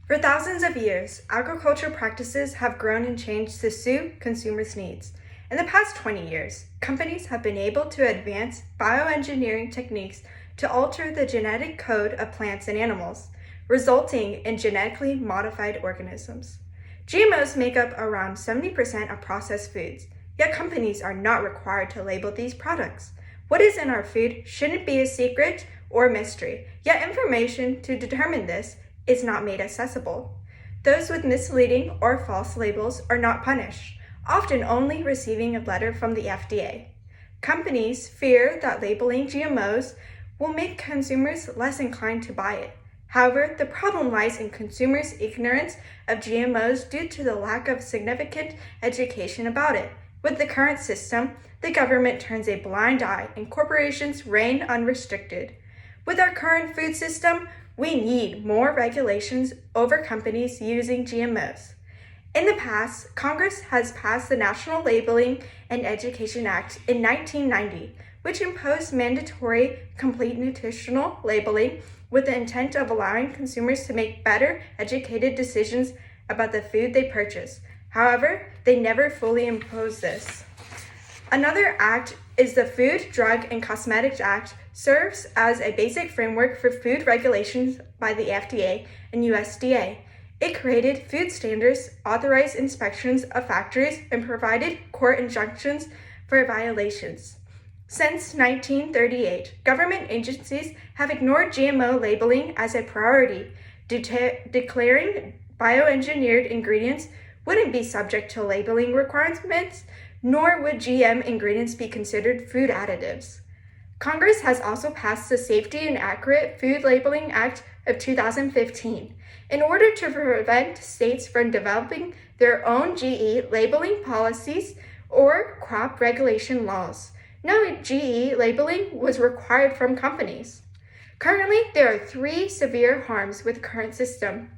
For thousands of years, agricultural practices have grown and changed to suit consumers' needs. In the past 20 years, companies have been able to advance bioengineering techniques to alter the genetic code of plants and animals, resulting in genetically modified organisms. GMOs make up around 70% of processed foods, yet companies are not required to label these products. What is in our food shouldn't be a secret or mystery, yet information to determine this is not made accessible. Those with misleading or false labels are not punished, often only receiving a letter from the FDA. Companies fear that labeling GMOs will make consumers less inclined to buy it. However, the problem lies in consumers' ignorance of GMOs due to the lack of significant education about it. With the current system, the government turns a blind eye and corporations reign unrestricted. With our current food system, we need more regulations over companies using GMOs. In the past, Congress has passed the National Labeling and Education Act in 1990, which imposed mandatory complete nutritional labeling with the intent of allowing consumers to make better educated decisions about the food they purchase. However, they never fully imposed this. Another act is the Food, Drug, and Cosmetics Act, serves as a basic framework for food regulations by the FDA and USDA. It created food standards, authorized inspections of factories, and provided court injunctions for violations. Since 1938, government agencies have ignored GMO labeling as a priority, declaring bioengineered ingredients wouldn't be subject to labeling requirements, nor would GM ingredients be considered food additives. Congress has also passed the Safety and Accurate Food Labeling Act of 2015 in order to prevent states from developing their own GE labeling policies or crop regulation laws. No GE labeling was required from companies. Currently, there are 3 severe harms with the current system.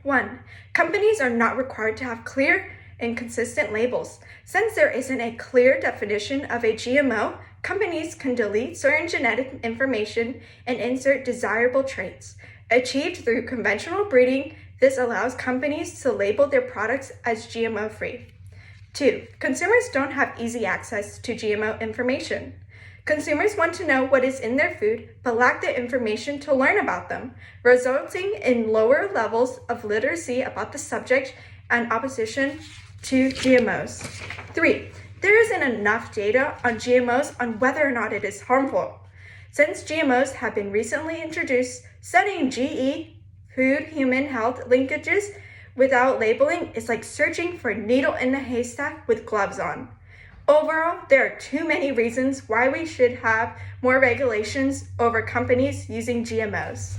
1. Companies are not required to have clear and consistent labels. Since there isn't a clear definition of a GMO, companies can delete certain genetic information and insert desirable traits. Achieved through conventional breeding, this allows companies to label their products as GMO-free. 2. Consumers don't have easy access to GMO information. Consumers want to know what is in their food, but lack the information to learn about them, resulting in lower levels of literacy about the subject and opposition to GMOs. 3. There isn't enough data on GMOs on whether or not it is harmful. Since GMOs have been recently introduced, studying GE food-human health linkages without labeling is like searching for a needle in a haystack with gloves on. Overall, there are too many reasons why we should have more regulations over companies using GMOs.